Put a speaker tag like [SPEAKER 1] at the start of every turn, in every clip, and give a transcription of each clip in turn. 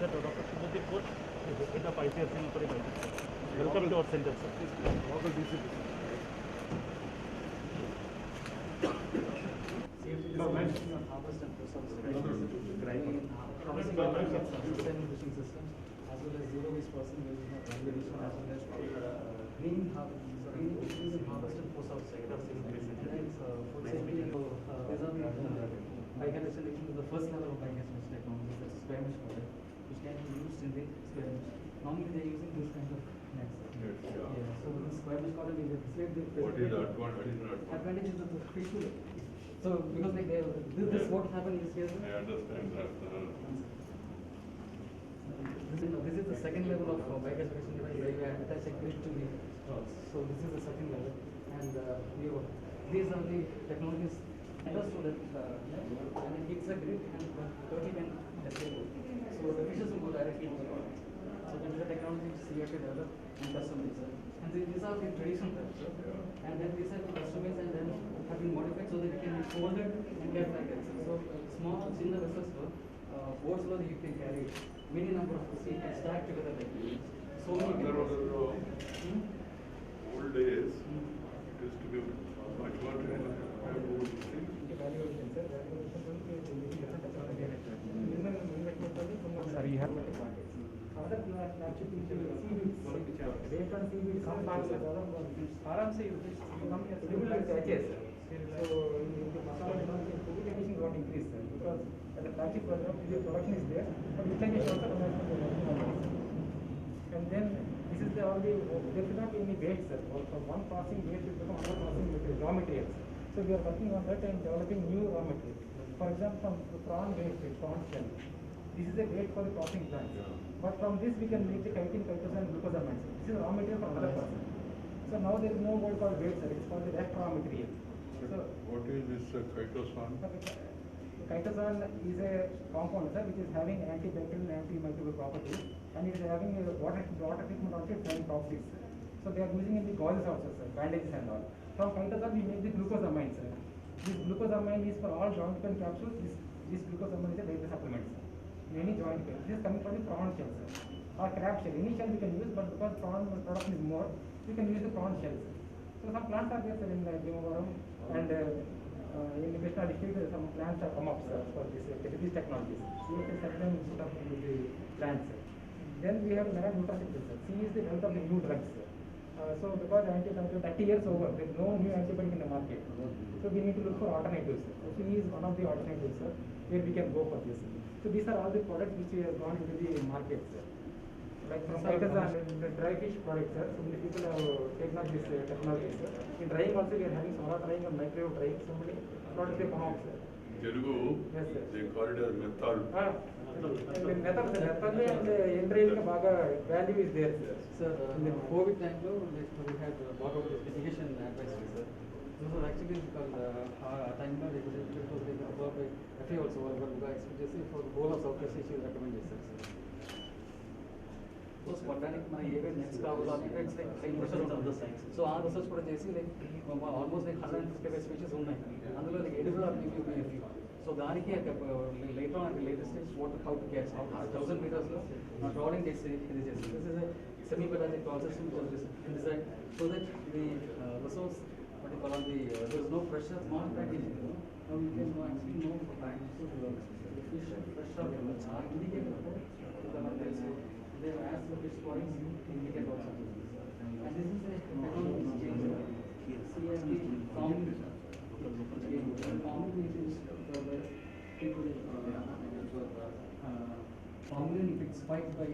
[SPEAKER 1] Sir, Dr. Subhadeep Ghosh, head of ICR Sinapuri Bank. Welcome to our center, sir.
[SPEAKER 2] Local DCP.
[SPEAKER 3] No, harvest and process sustainable fishing system, as well as zero waste processing, as well as green fishing and harvest and post house sector. Food safety. Biogas installation is the first level of biogas technology. That's a experiment model, which can be used in the experiment. Normally they are using this kind of nets. Yeah. So this experiment model is
[SPEAKER 2] What is the advantage?
[SPEAKER 3] Advantage is the fish will. So because like this what happened is here.
[SPEAKER 2] I understand that.
[SPEAKER 3] This is the second level of biogas production device where you attach a grid to the straws. So this is the second level, and these are the technologies so that when it hits a grid and turkey can escape. So the fishes will go directly to the water. So that is the technology which is here to develop and customize. And these are the traditional types. And then these have been customized and then have been modified so that it can be folded and kept like that. So small, single vessels, boats you can carry many number of fish, you can stack together like this. So many
[SPEAKER 2] Old days, it used to be much more
[SPEAKER 4] आराम से so the masala technology got increased because at the plastic program the production is there, but utilization also and then this is the only there should not be any waste, sir. From one processing waste will become another processing material, raw materials. So we are working on that and developing new raw material. For example, from prawn waste, prawn shell. This is a waste for the processing plant. But from this we can make the chitin, chitosan and glucosamine. This is raw material for another process. So now there is no word called waste, sir. It's called the rest raw material. So
[SPEAKER 2] what is this chitosan?
[SPEAKER 4] Chitosan is a compound, sir, which is having antibacterial and antimicrobial properties, and it is having a water treatment also, it's having toxics. So they are using in the gauzes also, sir, bandages and all. From chitosan we make the glucosamine, sir. This glucosamine is for all joint pain capsules. This glucosamine is a daily supplement, sir. In any joint pain. This is coming from the prawn shell, sir, or crab shell. Any shell we can use, but because prawn production is more, we can use the prawn shell, sir. So some plants are there, sir, in Bhimavaram and in the Krishna district, some plants have come up, sir, for these technologies. We have certain sort of the plants, sir. Then we have nutraceuticals, sir. C is the health of the new drugs, sir. So because antibiotic 30 years over, there is no new antibiotic in the market. So we need to look for alternatives, sir. So C is one of the alternatives, sir, where we can go for this. So these are all the products which we have gone into the market, sir. Like from chitosan, the dry fish products, sir. So many people have taken up this technology, sir. In drying also we are having solar drying and microwave drying. So many products they come out, sir.
[SPEAKER 2] Telugu,
[SPEAKER 4] yes, sir.
[SPEAKER 2] they call it as method.
[SPEAKER 4] Method and endrain baga value is there, sir.
[SPEAKER 3] Sir, in the COVID time, we had bought out this mitigation advisory, sir. This was actually because time they could absorb FA also, but expectancy for the whole of South West Asia is recommended, sir. So spontaneous next it's like research on the science. So our research like almost like 155 species ఉన్నాయి. అందులో like edible or maybe a few. So దానికి later on at the later stage how to catch 1000 meters trawling చేసి ఇది చేసి. This is a semi-pelagic trawl system which was designed so that the resource what you call there is no pressure, small packaging. Now you can actually know for time to the fish pressure indicate they have asked the fish points indicate also. And this is a technology change. CSD forming is people forming if it's spiked by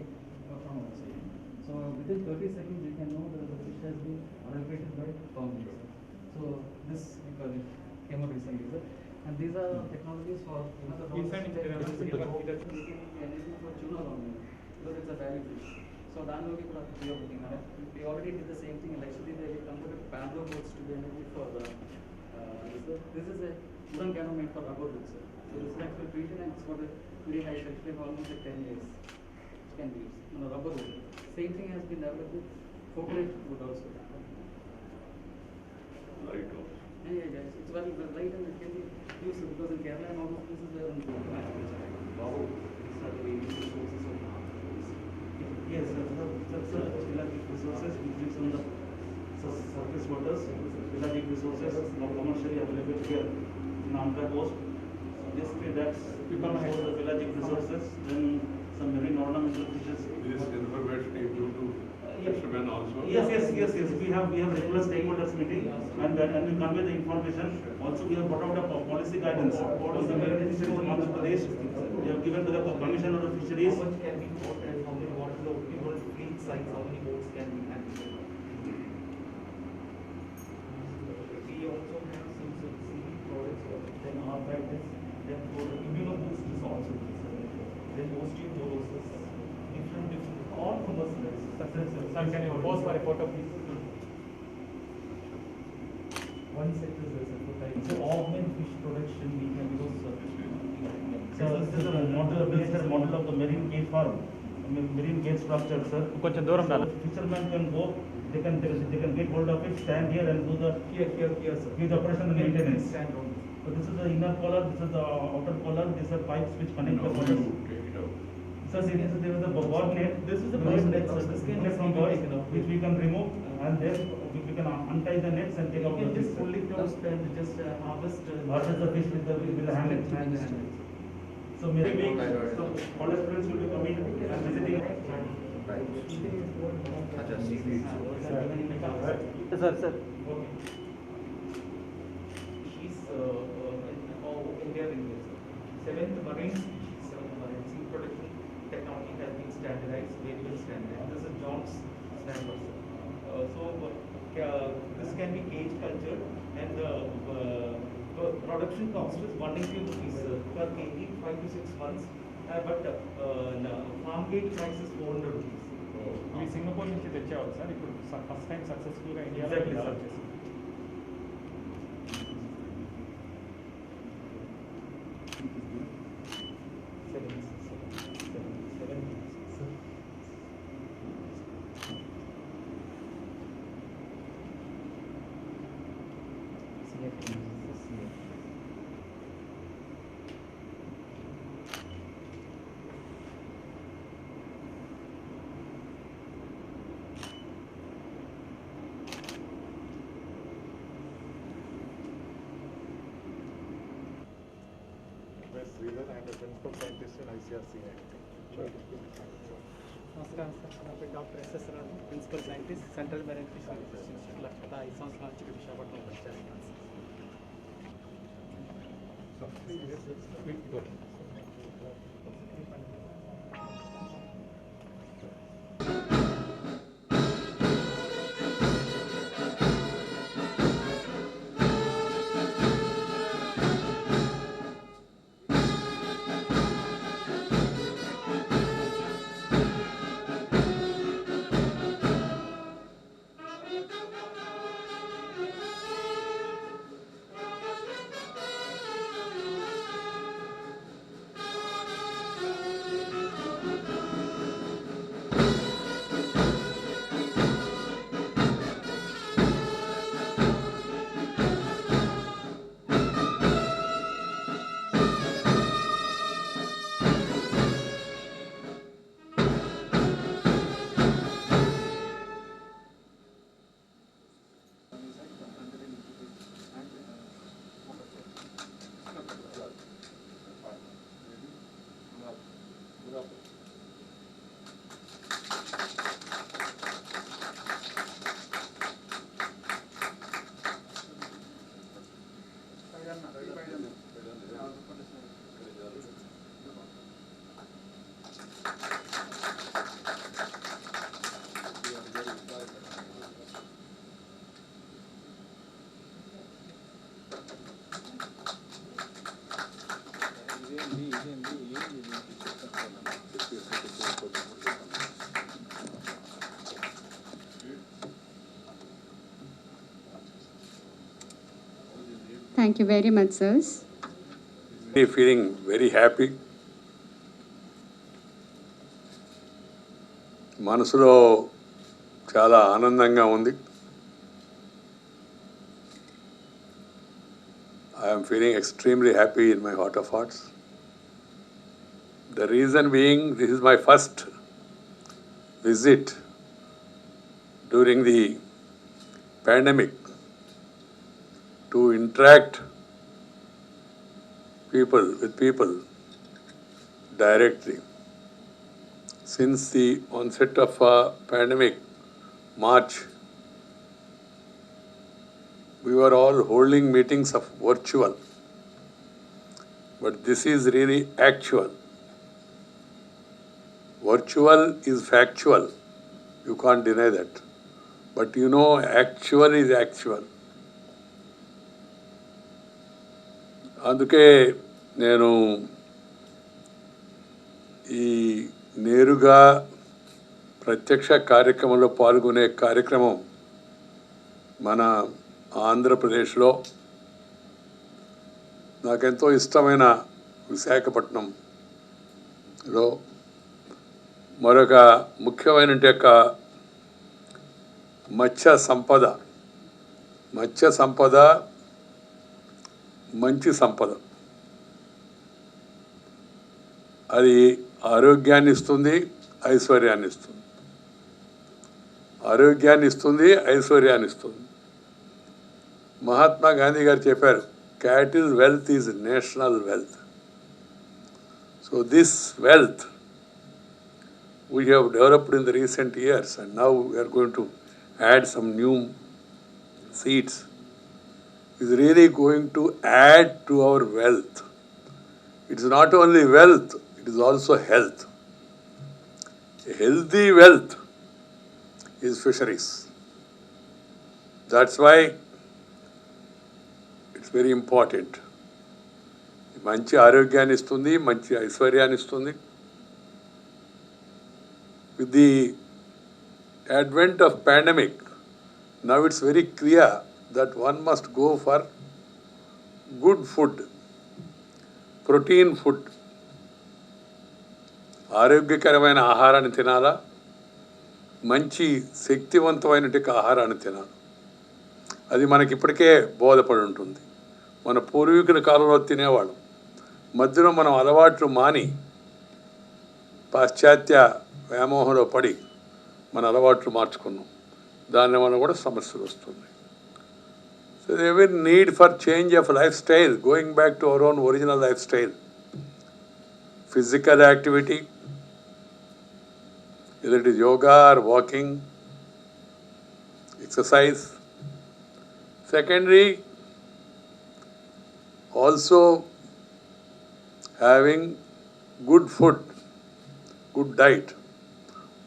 [SPEAKER 3] from outside. So within 30 seconds you can know that the fish has been adulterated by forming. So this we call it chemorelease. And these are technologies for anything for tuna only. Because it's a value fish. So we already did the same thing. Actually, they converted bamboo boats to be energy for this is a wooden cannon made for rubber boots. So this is actually treated and it's got a very high shelf life, almost like 10 years. It can be used on a rubber wood. Same thing has been developed with coconut wood also.
[SPEAKER 2] Light also.
[SPEAKER 3] Yeah, it's very light and it can be used because in Kerala and all those places they are on the these are the sources of
[SPEAKER 1] waters, pelagic resources now commercially available here in Andhra coast. So basically that's for the pelagic resources, then some marine ornamental fishes.
[SPEAKER 2] This information is due to fishermen also.
[SPEAKER 1] Yes. We have regular stakeholders meeting and we convey the information. Also we have brought out a policy guidance on the marine fisheries in Andhra Pradesh. We have given to the Commissioner of Fisheries.
[SPEAKER 5] How much can be bought and how many, what is the optimal fleet size, how many boats can be handled? We also have some seaweed products, then arthritis, then for immunoboosts also, then osteoporosis, different, all commercialized.
[SPEAKER 4] Sir, can you pause for a photo, please?
[SPEAKER 5] One set is a prototype. So augment fish production we can use.
[SPEAKER 1] So this is a model of the marine cage farm, marine cage structure, sir.
[SPEAKER 4] కొంచెం దూరం
[SPEAKER 1] So fishermen can go, they can get hold of it, stand here and do the
[SPEAKER 5] Here, sir.
[SPEAKER 1] do the operation and maintenance.
[SPEAKER 5] Stand on.
[SPEAKER 1] So this is the inner collar, this is the outer collar, these are pipes which connect the
[SPEAKER 2] Now
[SPEAKER 1] collars.
[SPEAKER 2] you take it out.
[SPEAKER 1] So see, there is a bird net.
[SPEAKER 5] This is the
[SPEAKER 1] bird
[SPEAKER 5] bird
[SPEAKER 1] net,
[SPEAKER 5] net,
[SPEAKER 1] sir.
[SPEAKER 5] sir.
[SPEAKER 1] This
[SPEAKER 5] This can
[SPEAKER 1] can from
[SPEAKER 5] be
[SPEAKER 1] birds,
[SPEAKER 5] taken out.
[SPEAKER 1] which we can remove and then we can untie the nets and take
[SPEAKER 5] You
[SPEAKER 1] out
[SPEAKER 5] can
[SPEAKER 1] the
[SPEAKER 5] just
[SPEAKER 1] fish.
[SPEAKER 5] pull it out and just harvest.
[SPEAKER 1] Harvest the fish with the hand. So maybe weeks, so all students will be coming and visiting.
[SPEAKER 4] sir.
[SPEAKER 5] She's India English. Seventh marine sea production technology has been standardized, very well standard. This is John's standard. This can be cage cultured and the production cost is 180 rupees per kg, 5 to 6 months. But farm gate price is 400 rupees.
[SPEAKER 4] Me Singapore నుంచి తెచ్చేవాళ్ళు sir ఇప్పుడు first time సక్సెస్ఫుల్గా ఇండియాలో
[SPEAKER 5] Exactly,
[SPEAKER 4] develop
[SPEAKER 5] sir.
[SPEAKER 4] చేశారు.
[SPEAKER 6] Sridhar, I am a principal scientist in ICRCA.
[SPEAKER 4] నమస్కారం sir నా పేరు doctor S S Rao principal scientist central marine fisheries institute గత 5 సంవత్సరాల నుంచి విశాఖపట్నంలో పనిచేస్తున్నాను
[SPEAKER 7] Thank you very much, sirs.
[SPEAKER 8] Me feeling very happy. మనసులో చాలా ఆనందంగా ఉంది. I am feeling extremely happy in my heart of hearts. The reason being, this is my first visit during the pandemic to interact with people directly. Since the onset of pandemic, March, we were all holding meetings of virtual, but this is really actual. Virtual is factual. You can't deny that. But you know, actual is actual. అందుకే నేను ఈ నేరుగా ప్రత్యక్ష కార్యక్రమంలో పాల్గొనే కార్యక్రమం మన ఆంధ్రప్రదేశ్లో నాకెంతో ఇష్టమైన విశాఖపట్నంలో మరొక ముఖ్యమైన యొక్క మత్స్య సంపద మంచి సంపద. అది ఆరోగ్యాన్ని ఇస్తుంది, ఐశ్వర్యాన్ని ఇస్తుంది. ఆరోగ్యాన్ని ఇస్తుంది, ఐశ్వర్యాన్ని ఇస్తుంది. మహాత్మా గాంధీ గారు చెప్పారు, cattle wealth is national wealth. So this wealth we have developed in the recent years, and now we are going to add some new seeds, is really going to add to our wealth. It is not only wealth, it is also health. A healthy wealth is fisheries. That's why it's very important. మంచి ఆరోగ్యాన్ని ఇస్తుంది, మంచి ఐశ్వర్యాన్ని ఇస్తుంది. With the advent of pandemic, now it's very clear that one must go for good food, protein food. ఆరోగ్యకరమైన ఆహారాన్ని తినాలా, మంచి శక్తివంతమైన ఆహారాన్ని తినాలి. అది మనకి ఇప్పటికే బోధపడి ఉంటుంది. మన పూర్వీకుల కాలంలో తినేవాళ్ళం. మధ్యలో మనం అలవాట్లు మాని పాశ్చాత్య వ్యామోహంలో పడి మన అలవాట్లు మార్చుకున్నాం. దానివల్ల కూడా సమస్యలు వస్తున్నాయి. So there is need for change of lifestyle, going back to our own original lifestyle. Physical activity, whether it is yoga or walking, exercise. Secondly, also having good food, good diet.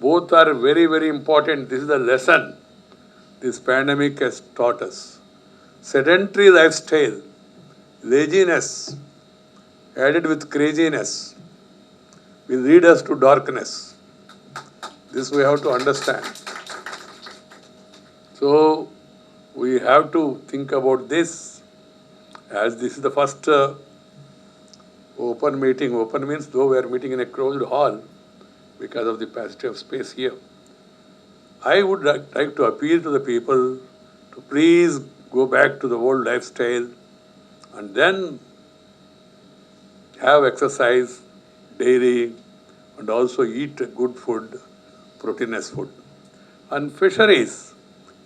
[SPEAKER 8] Both are very, very important. This is the lesson this pandemic has taught us. Sedentary lifestyle, laziness, added with craziness, will lead us to darkness. This we have to understand. So, we have to think about this, as this is the first open meeting. Open means though we are meeting in a closed hall because of the paucity of space here. I would like to appeal to the people to please go back to the old lifestyle and then have exercise daily and also eat good food, proteinous food. And fisheries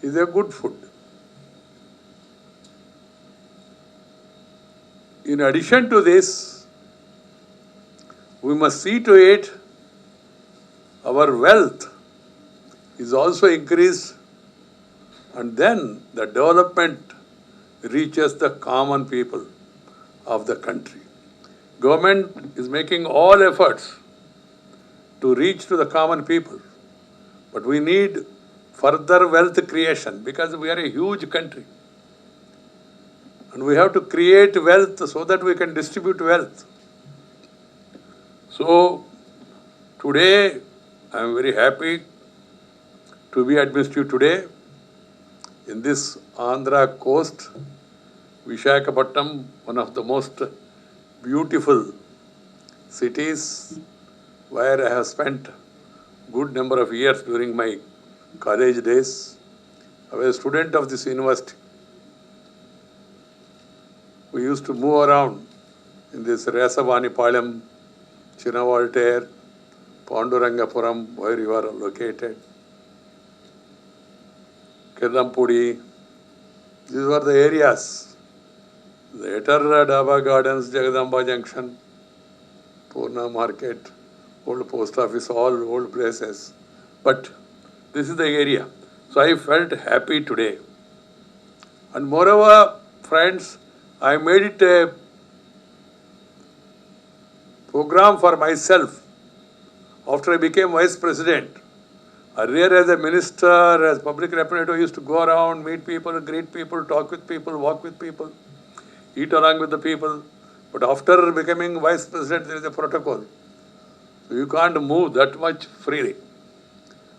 [SPEAKER 8] is a good food. In addition to this, we must see to it our wealth is also increased, and then the development reaches the common people of the country. Government is making all efforts to reach to the common people, but we need further wealth creation because we are a huge country. And we have to create wealth so that we can distribute wealth. So, today, I am very happy to be amidst you today in this Andhra coast, Visakhapatnam, one of the most beautiful cities where I have spent good number of years during my college days. I was a student of this university. We used to move around in this Resavanipalam, Chinavalter, Pandurangapuram, where you are located, Kedampudi. These were the areas Later, Daba Gardens, Jagadamba Junction, Purna Market, old post office, all old places. But this is the area. So I felt happy today. And moreover, friends, I made it a program for myself after I became vice president. Earlier as a minister, as public representative, I used to go around, meet people, greet people, talk with people, walk with people, eat along with the people. But after becoming vice president, there is a protocol. So you can't move that much freely.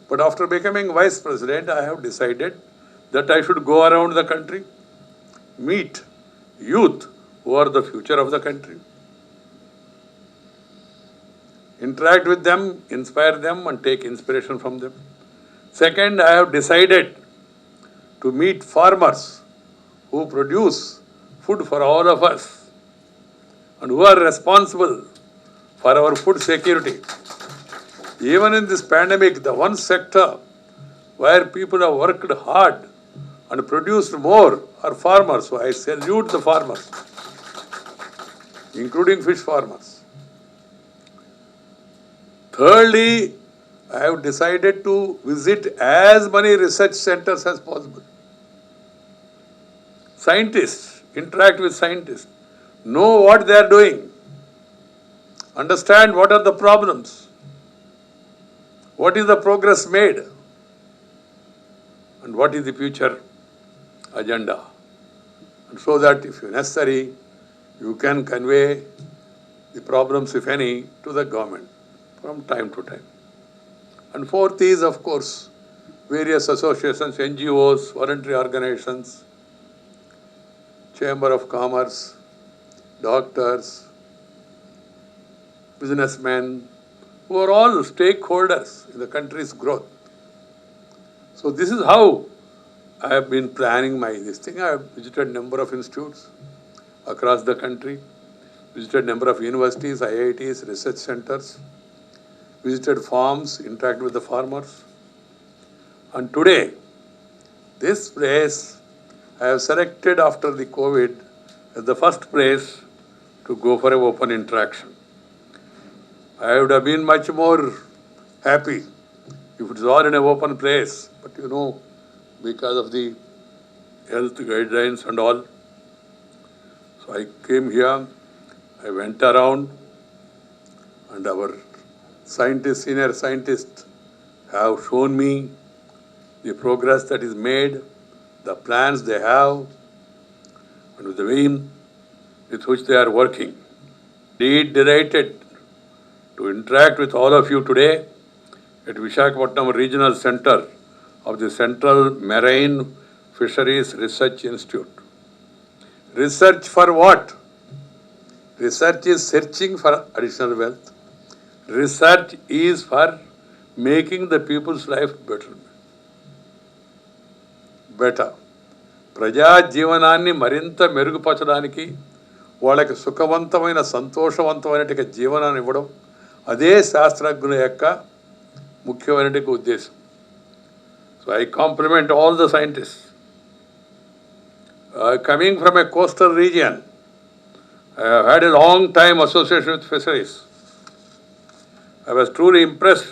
[SPEAKER 8] But after becoming vice president, I have decided that I should go around the country, meet youth who are the future of the country, interact with them, inspire them and take inspiration from them. Second, I have decided to meet farmers who produce food for all of us and who are responsible for our food security. Even in this pandemic, the one sector where people have worked hard and produced more are farmers. So I salute the farmers, including fish farmers. Thirdly, I have decided to visit as many research centers as possible. Scientists, interact with scientists, know what they are doing, understand what are the problems, what is the progress made, and what is the future agenda. And so that if necessary, you can convey the problems, if any, to the government from time to time. And fourth is, of course, various associations, NGOs, voluntary organizations, Chamber of Commerce, doctors, businessmen, who are all stakeholders in the country's growth. So this is how I have been planning this thing. I have visited a number of institutes across the country, visited a number of universities, IITs, research centers, visited farms, interacted with the farmers. And today, this place I have selected after the COVID as the first place to go for an open interaction. I would have been much more happy if it was all in an open place, but because of the health guidelines and all. So I came here, I went around, and our scientists, senior scientists have shown me the progress that is made, the plans they have, and the aim with which they are working. Indeed delighted to interact with all of you today at Visakhapatnam Regional Center of the Central Marine Fisheries Research Institute. Research for what? Research is searching for additional wealth. Research is for making the people's life better. ప్రజా జీవనాన్ని మరింత మెరుగుపరచడానికి వాళ్ళకి సుఖవంతమైన సంతోషవంతమైన జీవనాన్ని ఇవ్వడం అదే శాస్త్రజ్ఞుల యొక్క ముఖ్యమైన ఉద్దేశం. So I compliment all the scientists. Coming from a coastal region, I have had a long time association with fisheries. I was truly impressed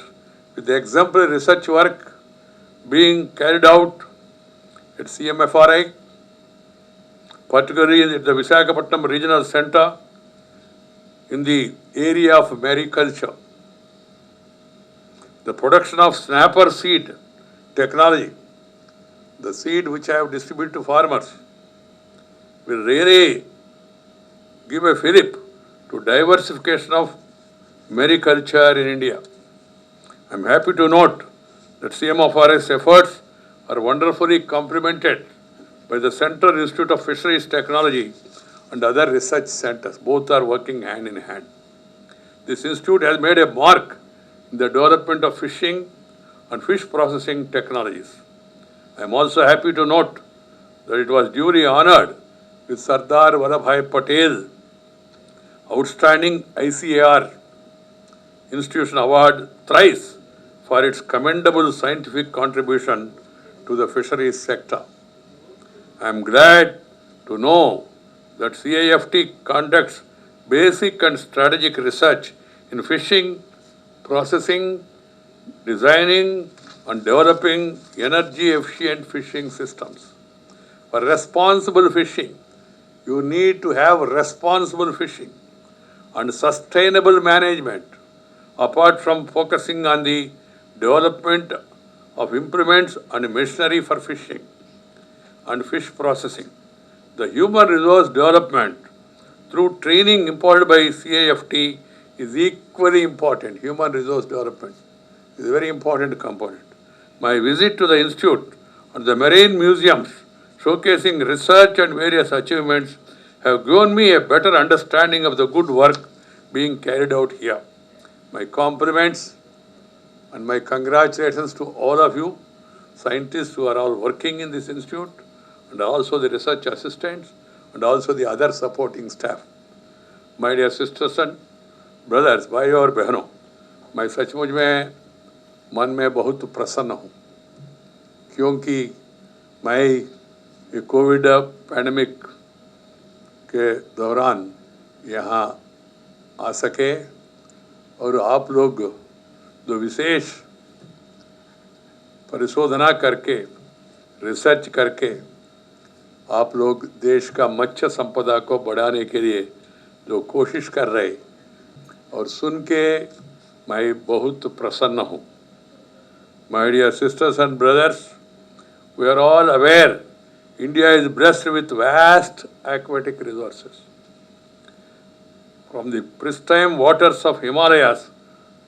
[SPEAKER 8] with the exemplary research work being carried out at CMFRI, particularly at the Visakhapatnam Regional Center in the area of mariculture. The production of snapper seed technology, the seed which I have distributed to farmers, will really give a fillip to diversification of mariculture in India. I am happy to note that CMFRI's efforts are wonderfully complemented by the Central Institute of Fisheries Technology and other research centers. Both are working hand in hand. This institute has made a mark in the development of fishing and fish processing technologies. I am also happy to note that it was duly honored with Sardar Vallabhbhai Patel Outstanding ICAR Institution Award thrice for its commendable scientific contribution to the fisheries sector. I am glad to know that CIFT conducts basic and strategic research in fishing, processing, designing and developing energy efficient fishing systems. For responsible fishing, you need to have responsible fishing and sustainable management, apart from focusing on the development of implements and machinery for fishing and fish processing. The human resource development through training imparted by CIFT is equally important. Human resource development is a very important component. My visit to the institute and the marine museums showcasing research and various achievements have given me a better understanding of the good work being carried out here. My compliments and my congratulations to all of you, scientists who are all working in this institute, and also the research assistants, and also the other supporting staff. My dear sisters and brothers, भाई और बहनों, मैं सचमुच में मन में बहुत प्रसन्न हूँ, क्योंकि मैं ये कोविड पैंडेमिक के दौरान यहाँ आ सके और आप लोग जो विशेष परिशोधना करके, रिसर्च करके आप लोग देश का मत्स्य संपदा को बढ़ाने के लिए जो कोशिश कर रहे और सुन के मैं बहुत प्रसन्न हूँ. My dear sisters and brothers, we are all aware India is blessed with vast aquatic resources. From the pristine waters of Himalayas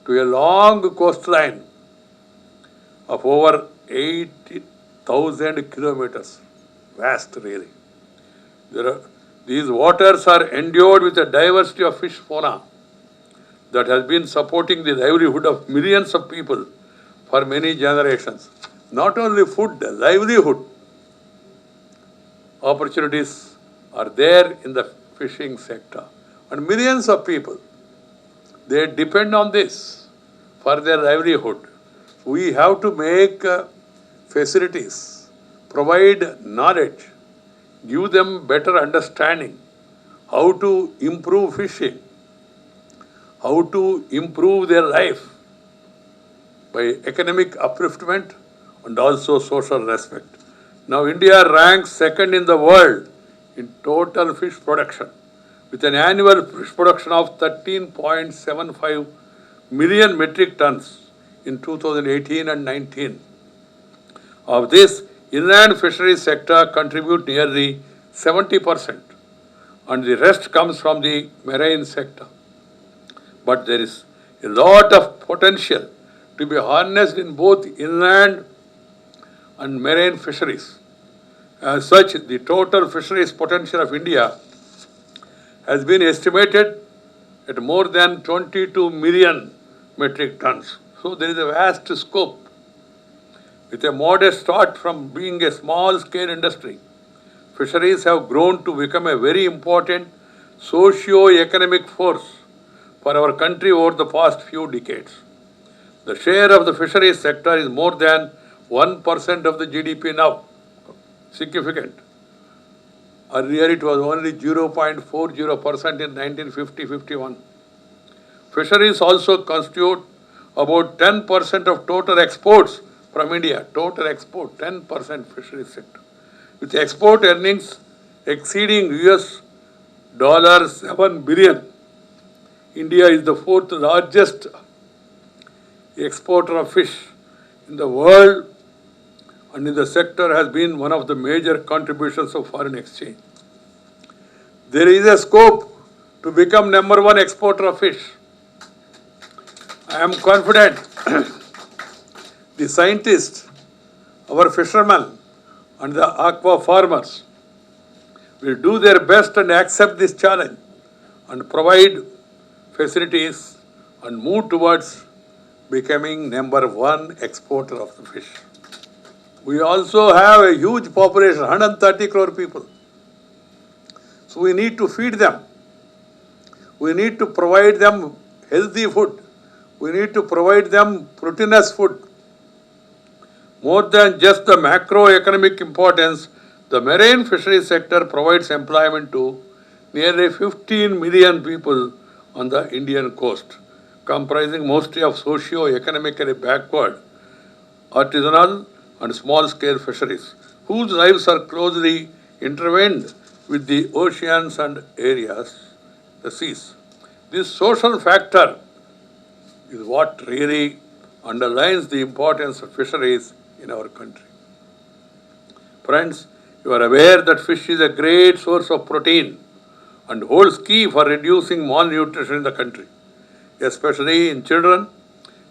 [SPEAKER 8] to a long coastline of over 80,000 kilometers. Vast, really. These waters are endowed with a diversity of fish fauna that has been supporting the livelihood of millions of people for many generations. Not only food, livelihood opportunities are there in the fishing sector. And millions of people, they depend on this for their livelihood. We have to make facilities, provide knowledge, give them better understanding, how to improve fishing, how to improve their life by economic upliftment and also social respect. Now India ranks second in the world in total fish production, with an annual fish production of 13.75 million metric tons in 2018 and 19. Of this, inland fisheries sector contribute nearly 70%, and the rest comes from the marine sector. But there is a lot of potential to be harnessed in both inland and marine fisheries. As such, the total fisheries potential of India has been estimated at more than 22 million metric tons. So there is a vast scope. With a modest start from being a small-scale industry, fisheries have grown to become a very important socio-economic force for our country over the past few decades. The share of the fisheries sector is more than 1% of the GDP now. Significant. Earlier it was only 0.40% in 1950-51. Fisheries also constitute about 10% of total exports from India. Total export, 10% fisheries sector. With export earnings exceeding $7 billion, India is the fourth largest exporter of fish in the world, and in the sector has been one of the major contributions of foreign exchange. There is a scope to become number one exporter of fish. I am confident the scientists, our fishermen, and the aqua farmers will do their best and accept this challenge and provide facilities and move towards becoming number one exporter of the fish. We also have a huge population, 130 crore people. So we need to feed them. We need to provide them healthy food. We need to provide them proteinous food. More than just the macroeconomic importance, the marine fisheries sector provides employment to nearly 15 million people on the Indian coast, comprising mostly of socio-economically backward, artisanal and small-scale fisheries, whose lives are closely intertwined with the oceans and areas, the seas. This social factor is what really underlines the importance of fisheries in our country. Friends, you are aware that fish is a great source of protein and holds key for reducing malnutrition in the country, especially in children,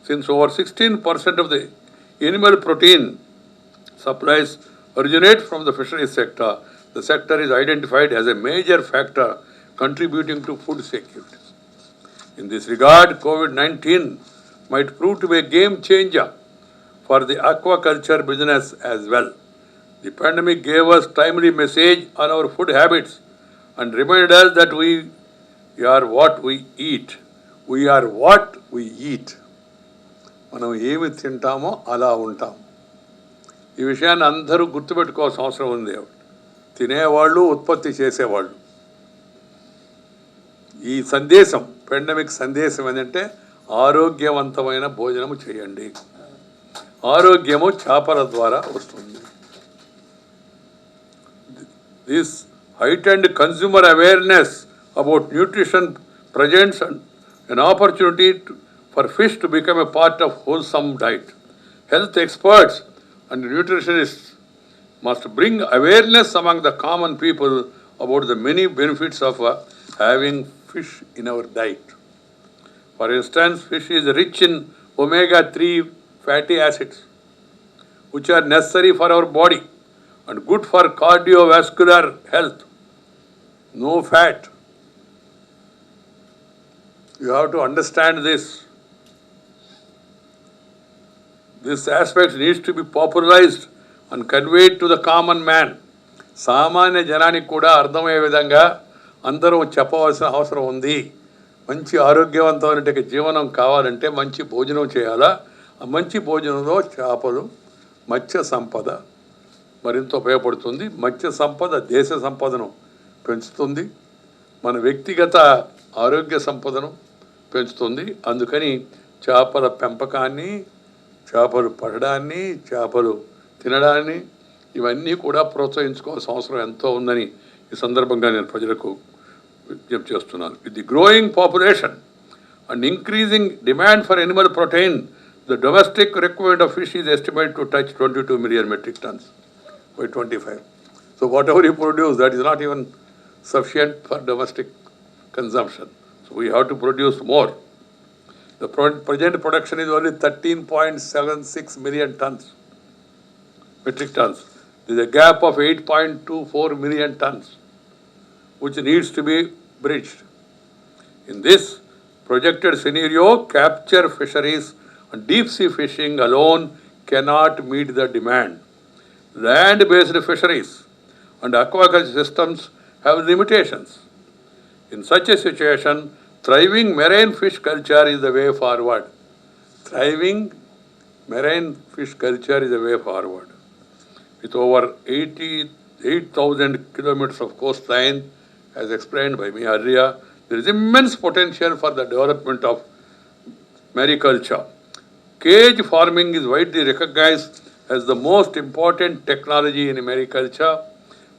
[SPEAKER 8] since over 16% of the animal protein supplies originate from the fisheries sector. The sector is identified as a major factor contributing to food security. In this regard, COVID-19 might prove to be a game changer for the aquaculture business as well. The pandemic gave us timely message on our food habits and reminded us that we are what we eat. We are what we eat. మనం ఏమి తింటామో అలా ఉంటాం. ఈ విషయాన్ని అందరూ గుర్తుపెట్టుకోవాల్సిన అవసరం ఉంది. తినేవాళ్ళు, ఉత్పత్తి చేసేవాళ్ళు. ఈ సందేశం, పాండమిక్ సందేశం ఏంటంటే ఆరోగ్యవంతమైన భోజనము చేయండి. ఆరోగ్యము చేపల ద్వారా వస్తుంది. This heightened consumer awareness about nutrition presents an opportunity for fish to become a part of wholesome diet. Health experts and nutritionists must bring awareness among the common people about the many benefits of having fish in our diet. For instance, fish is rich in omega-3 fatty acids, which are necessary for our body and good for cardiovascular health. No fat. You have to understand this. This aspect needs to be popularized and conveyed to the common man. సామాన్య జనానికి కూడా అర్థమయ్యే విధంగా అందరూ చెప్పవలసిన అవసరం ఉంది. మంచి ఆరోగ్యవంతమైన జీవనం కావాలంటే మంచి భోజనం చేయాలా. ఆ మంచి భోజనంలో చేపలు, మత్స్య సంపద మరింత ఉపయోగపడుతుంది. మత్స్య సంపద దేశ సంపదను పెంచుతుంది, మన వ్యక్తిగత ఆరోగ్య సంపదను పెంచుతుంది. అందుకని చేపల పెంపకాన్ని, చేపలు పడడాన్ని, చేపలు తినడాన్ని ఇవన్నీ కూడా ప్రోత్సహించుకోవాల్సిన అవసరం ఎంతో ఉందని ఈ సందర్భంగా నేను ప్రజలకు విజ్ఞప్తి చేస్తున్నాను. With the growing population and increasing demand for Animal protein, the domestic requirement of fish is estimated to touch 22 million metric tons by 25. So whatever you produce, that is not even sufficient for domestic consumption. So we have to produce more. The present production is only 13.76 million tons, metric tons. There is a gap of 8.24 million tons, which needs to be bridged. In this projected scenario, capture fisheries and deep sea fishing alone cannot meet the demand. Land-based fisheries and aquaculture systems have limitations. In such a situation, thriving marine fish culture is the way forward. Thriving marine fish culture is the way forward. With over 88,000 kilometers of coastline, as explained by me earlier, there is immense potential for the development of mariculture. Cage farming is widely recognized as the most important technology in mariculture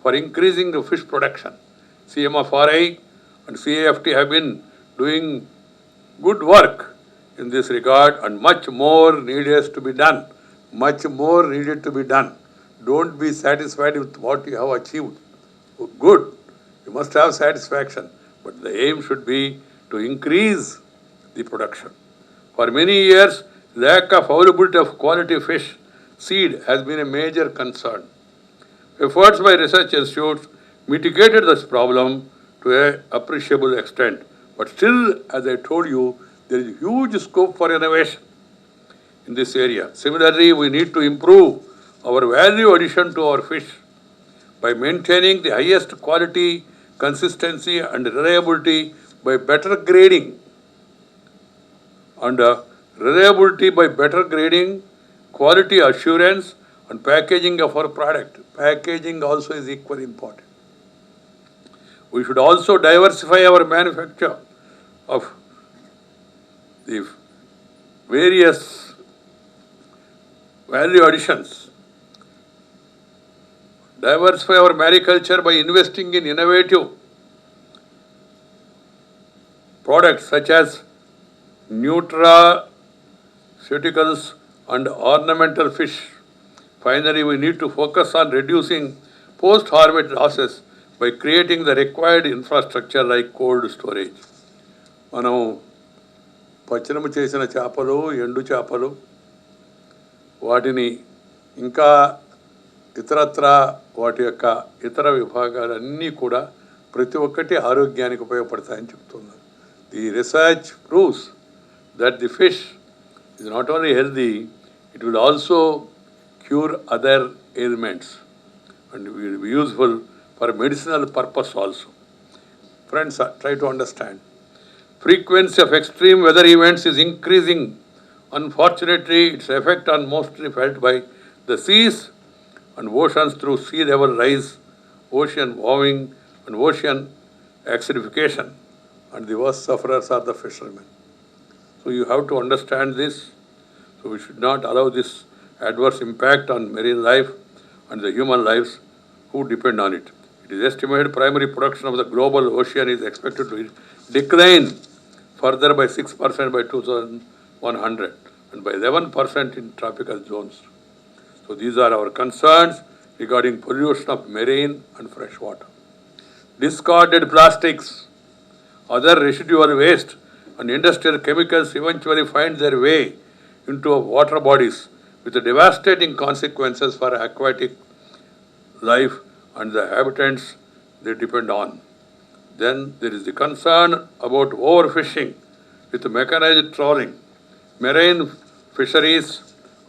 [SPEAKER 8] for increasing the fish production. CMFRI and CAFT have been doing good work in this regard, and much more needs to be done. Much more needed to be done. Don't be satisfied with what you have achieved. Good, you must have satisfaction, but the aim should be to increase the production. For many years, lack of availability of quality fish seed has been a major concern. Efforts by research institutes mitigated this problem to an appreciable extent. But still, as I told you, there is huge scope for innovation in this area. Similarly, we need to improve our value addition to our fish by maintaining the highest quality, consistency and reliability by better grading. Quality assurance and packaging of our product. Packaging also is equally important. We should also diversify our manufacture of the various value additions. Diversify our mariculture by investing in innovative products such as nutraceuticals and ornamental fish. Finally, we need to focus on reducing post-harvest losses by creating the required infrastructure like cold storage. మనం పచ్చనము చేసిన చేపలు, ఎండు చేపలు, వాటిని ఇంకా ఇతరత్ర వాటి యొక్క ఇతర విభాగాలన్నీ కూడా ప్రతి ఒక్కటి ఆరోగ్యానికి ఉపయోగపడతాయని చెప్తున్నారు. The research proves that the fish is not only healthy, it will also cure other ailments and will be useful for medicinal purpose also. Friends, try to understand. Frequency of extreme weather events is increasing. Unfortunately, its effect are mostly felt by the seas and oceans through sea level rise, ocean warming and ocean acidification, and the worst sufferers are the fishermen. So you have to understand this. So we should not allow this adverse impact on marine life and the human lives who depend on it. It is estimated primary production of the global ocean is expected to decline further by 6% by 2100 and by 11% in tropical zones. So these are our concerns regarding pollution of marine and fresh water. Discarded plastics, other residual waste and industrial chemicals eventually find their way into our water bodies with the devastating consequences for aquatic life and the habitats they depend on. Then there is the concern about overfishing with mechanized trawling. Marine fisheries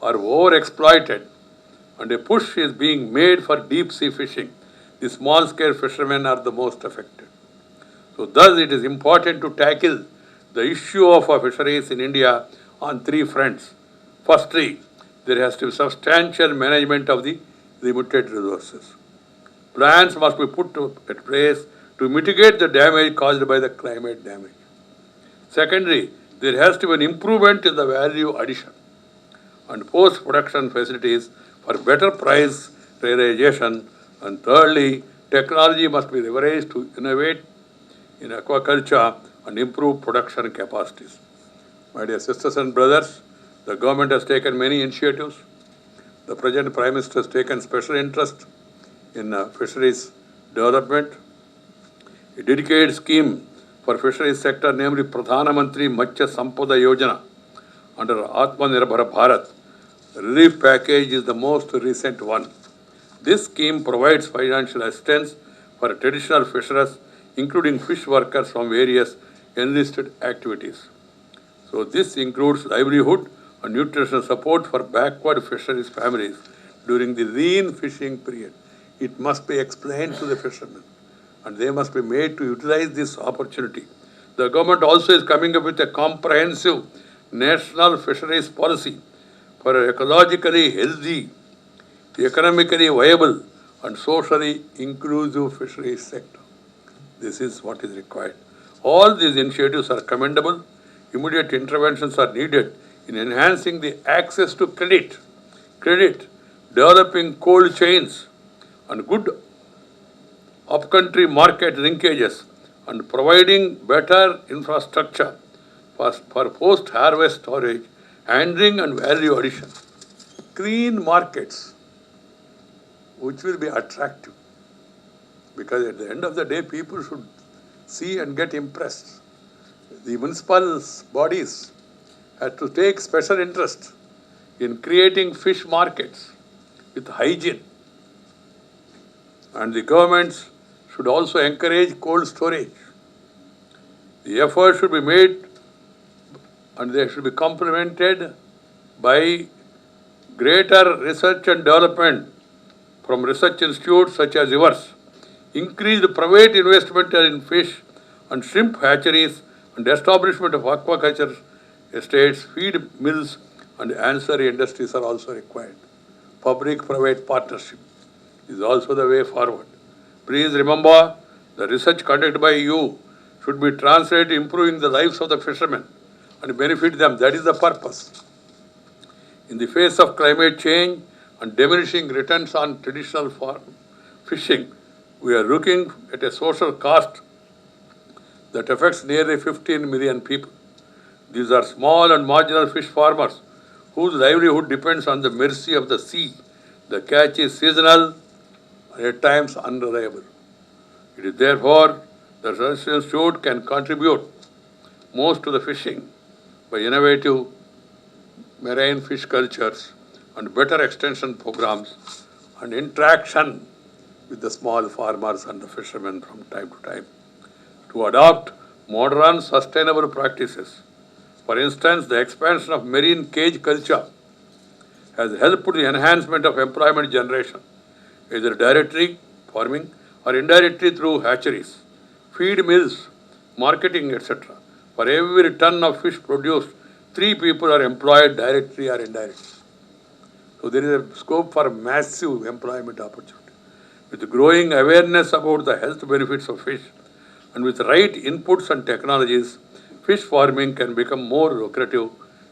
[SPEAKER 8] are overexploited and a push is being made for deep sea fishing. The small scale fishermen are the most affected. So thus it is important to tackle the issue of our fisheries in India on three fronts. Firstly, there has to be substantial management of the limited resources. Plans must be put at place to mitigate the damage caused by the climate damage. Secondly, there has to be an improvement in the value addition and post-production facilities for better price realization. And thirdly, technology must be leveraged to innovate in aquaculture and improve production capacities. My dear sisters and brothers, the government has taken many initiatives. The present Prime Minister has taken special interest in fisheries development. A dedicated scheme for fisheries sector, namely Pradhana Mantri Matsya Sampada Yojana under Atmanirbhar Bharat. The relief package is the most recent one. This scheme provides financial assistance for traditional fisherers, including fish workers from various enlisted activities. So this includes livelihood and nutritional support for backward fisheries families during the lean fishing period. It must be explained to the fishermen and they must be made to utilize this opportunity. The government also is coming up with a comprehensive national fisheries policy for an ecologically healthy, economically viable and socially inclusive fisheries sector. This is what is required. All these initiatives are commendable. Immediate interventions are needed in enhancing the access to credit, developing cold chains and good upcountry market linkages and providing better infrastructure for post-harvest storage, handling and value addition. Clean markets which will be attractive, because at the end of the day people should see and get impressed. The municipal bodies have to take special interest in creating fish markets with hygiene, and the governments should also encourage cold storage. The effort should be made and they should be complemented by greater research and development from research institutes such as yours. Increased private investment in fish and shrimp hatcheries and establishment of aquaculture estates, feed mills and ancillary industries are also required. Public-private partnership is also the way forward. Please remember The research conducted by you should be translated improving the lives of the fishermen and benefit them. That is the purpose. In the face of climate change and diminishing returns on traditional fishing, we are looking at a social cost that affects nearly 15 million people. These are small and marginal fish farmers whose livelihood depends on the mercy of the sea. The catch is seasonal and at times unreliable. It is therefore the research institute can contribute most to the fishing by innovative marine fish cultures and better extension programs and interaction with the small farmers and the fishermen from time to time to adopt modern sustainable practices. For instance, the expansion of marine cage culture has helped the enhancement of employment generation, either directly farming or indirectly through hatcheries, feed mills, marketing, etc. For every ton of fish produced, 3 people are employed directly or indirectly. So there is a scope for massive employment opportunity. With growing awareness about the health benefits of fish and with right inputs and technologies, fish farming can become more lucrative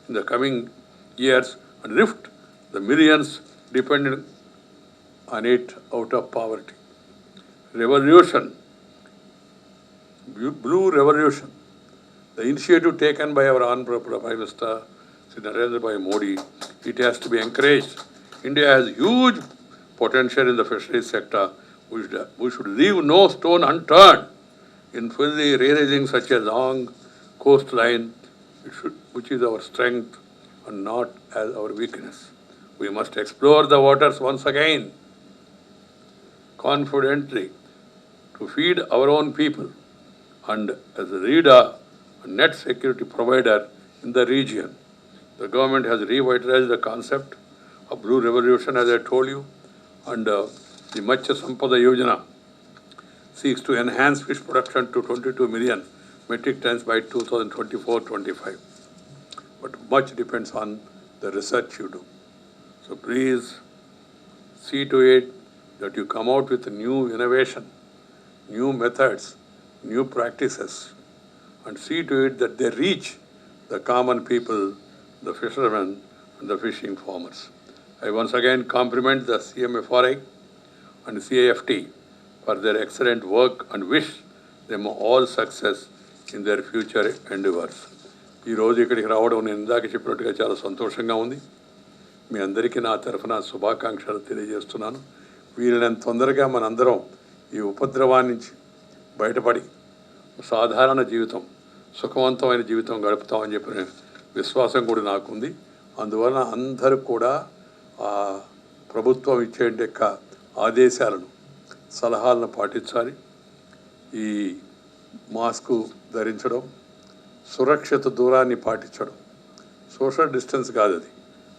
[SPEAKER 8] in the coming years and lift the millions dependent on it out of poverty. Revolution, Blue Revolution, the initiative taken by our Honorable Prime Minister Sri Narendra Bhai Modi, it has to be encouraged. India has huge potential in the fisheries sector. We should leave no stone unturned in fully realizing such a long coastline, which is our strength and not as our weakness. We must explore the waters once again, confidently, to feed our own people and as a leader and net security provider in the region. The government has revitalized the concept of Blue Revolution, as I told you, and the Matsya Sampada Yojana seeks to enhance fish production to 22 million metric tons by 2024-25. But much depends on the research you do. So please see to it that you come out with a new innovation, new methods, new practices, and see to it that they reach the common people, the fishermen and the fishing farmers. I once again compliment the CMFRI and CAFT for their excellent work and wish them all success in their future endeavors. ఈ రోజు ఇక్కడికి రావడం నేను ఇందాక చెప్పినట్టుగా చాలా సంతోషంగా ఉంది. మీ అందరికీ నా తరఫున శుభాకాంక్షలు తెలియజేస్తున్నాను. వీలైనంత తొందరగా మనందరం ఈ ఉపద్రవాన్ని నుంచి బయటపడి సాధారణ జీవితం, సుఖవంతమైన జీవితం గడుపుతామని చెప్పిన విశ్వాసం కూడా నాకుంది. అందువలన అందరూ కూడా ఆ ప్రభుత్వం ఇచ్చే ఆదేశాలను, సలహాలను పాటించాలి. ఈ మాస్కు ధరించడం, సురక్షిత దూరాన్ని పాటించడం, సోషల్ డిస్టెన్స్ కాదు అది,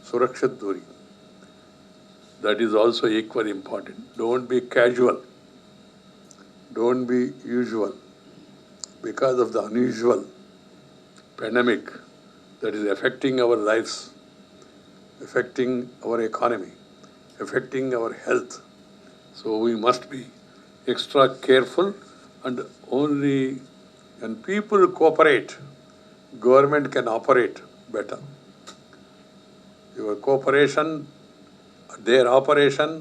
[SPEAKER 8] సురక్షిత దూరి, that is also equal important. Don't be casual, don't be usual, because of the unusual pandemic that is affecting our lives, affecting our economy, affecting our health. So we must be extra careful, and only when people cooperate, government can operate better. Your cooperation, their operation,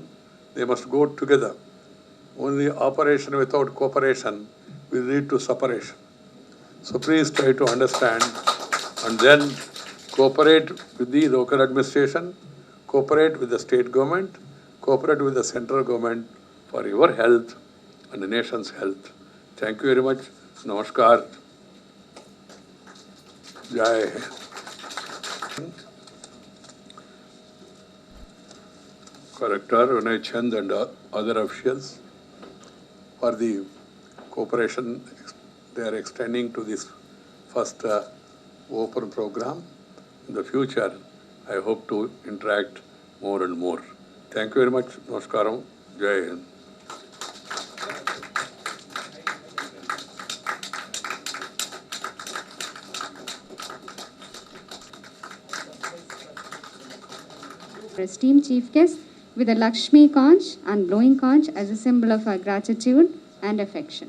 [SPEAKER 8] they must go together. Only operation without cooperation will lead to separation. So please try to understand and then cooperate with the local administration, cooperate with the state government, cooperate with the central government for your health and the nation's health. Thank you very much. Namaskar. Jai Hind. Collector Vinay Chand and other officials for the cooperation they are extending to this first open program. In the future, I hope to interact more and more. Thank you very much. Namaskaram. Jai Hind.
[SPEAKER 7] Esteemed Chief Guest with a Lakshmi conch and blowing conch as a symbol of our gratitude and affection.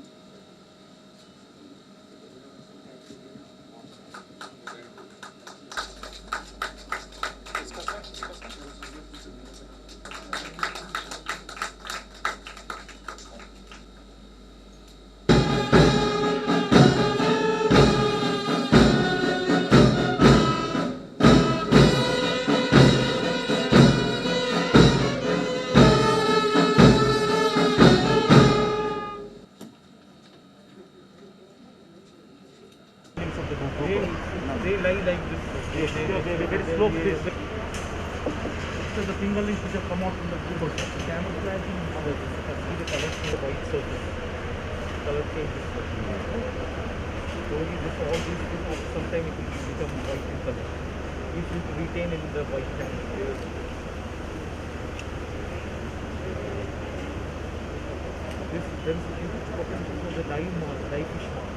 [SPEAKER 1] very slow pace. So the fingerlings which have come out from the keyboard, the camouflaging others, see the colors in the white surface, color changes. Slowly this all these things, sometime it will become white in color. It will retain in the white canvas. There is a huge potential for the dye fish mark.